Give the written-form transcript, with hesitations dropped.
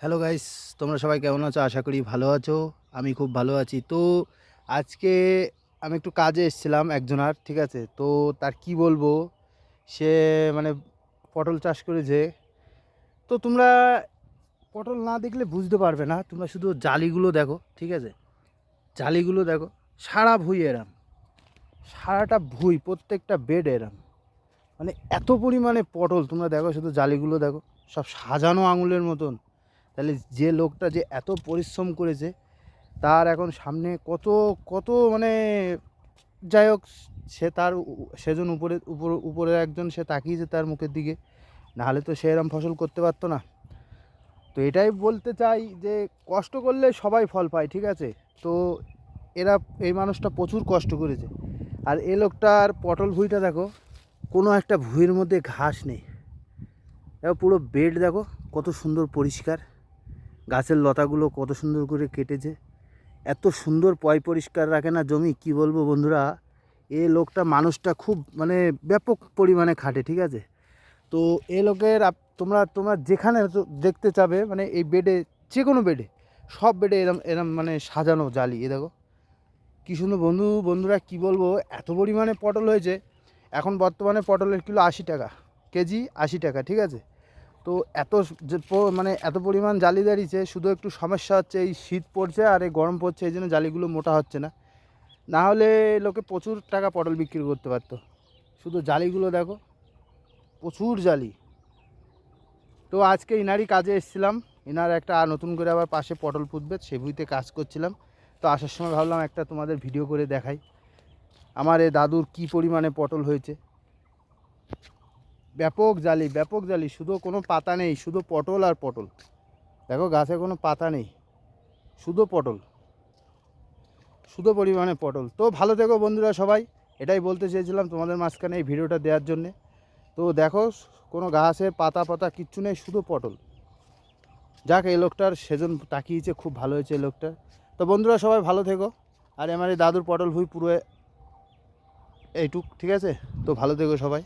Hello guys, তোমরা সবাই কেমন আছো? আশা করি ভালো আছো। আমি খুব ভালো আছি। তো আজকে আমি একটু কাজে এসেছিলাম একজনার, ঠিক আছে? তো তার কি বলবো, সে মানে পটল চাষ করেছে। তো তোমরা পটল না দেখলে বুঝতে পারবে না, তোমরা শুধু জালিগুলো দেখো, ঠিক আছে? জালিগুলো দেখো, সারা ভুঁই এরাম, সারাটা ভুঁই প্রত্যেকটা বেড এরাম, মানে এত পরিমাণে পটল। তোমরা দেখো, শুধু জালিগুলো দেখো, সব সাজানো আঙুলের মতন। তাহলে যে লোকটা যে এত পরিশ্রম করেছে, তার এখন সামনে কত কত মানে, যাই হোক, সে তার সেজন উপরে একজন সে তাকিয়েছে তার মুখের দিকে, নাহলে তো সে এরম ফসল করতে পারতো না। তো এটাই বলতে চাই যে কষ্ট করলে সবাই ফল পায়, ঠিক আছে? তো এরা, এই মানুষটা প্রচুর কষ্ট করেছে। আর এই লোকটার পটল ভুঁইটা দেখো, কোনো একটা ভুঁইয়ের মধ্যে ঘাস নেই। দেখো পুরো বেড দেখো কত সুন্দর পরিষ্কার, গাছের লতাগুলো কত সুন্দর করে কেটেছে। এত সুন্দর পরিষ্কার রাখে না জমি, কি বলবো বন্ধুরা। এ লোকটা, মানুষটা খুব মানে ব্যাপক পরিমাণে খাটে, ঠিক আছে? তো এ লোকের তোমরা তোমরা যেখানে দেখতে চাবে, মানে এই বেডে, যে কোনো বেডে, সব বেডে এরম এরম মানে সাজানো জালি। এ দেখো কী সুন্দর বন্ধুরা, কি বলবো, এত পরিমাণে পটল হয়েছে। এখন বর্তমানে পটলের কিলো 80 টাকা, কেজি 80 টাকা, ঠিক আছে? তো এত মানে এত পরিমাণ জালি দাঁড়িয়েছে। শুধু একটু সমস্যা হচ্ছে, এই শীত পড়ছে আর এই গরম পড়ছে, এই জন্য জালিগুলো মোটা হচ্ছে না। না হলে লোকে প্রচুর টাকা পটল বিক্রি করতে পারতো। শুধু জালিগুলো দেখো, প্রচুর জালি। তো আজকে ইনারই কাজে এসেছিলাম। ইনার একটা নতুন করে আবার পাশে পটল পুঁতবে, সে ভুঁইতে কাজ করছিলাম। তো আসার সময় ভাবলাম একটা তোমাদের ভিডিও করে দেখাই আমার এই দাদুর কী পরিমাণে পটল হয়েছে। ব্যাপক জালি, ব্যাপক জালি, শুধু কোনো পাতা নেই, শুধু পটল আর পটল। দেখো গাছে কোনো পাতা নেই, শুধু পটল, শুধু পরিমাণে পটল। তো ভালো থেকো বন্ধুরা সবাই, এটাই বলতে চেয়েছিলাম তোমাদের মাঝখানে এই ভিডিওটা দেওয়ার জন্যে। তো দেখো, কোনো গাছে পাতা পাতা কিচ্ছু নেই, শুধু পটল। যাক, এই লোকটার সেজন তাকিয়েছে, খুব ভালো হয়েছে এই লোকটার। তো বন্ধুরা সবাই ভালো থেকো। আর আমার এই দাদুর পটল ভুঁই পুরো এইটুক, ঠিক আছে? তো ভালো থেকো সবাই।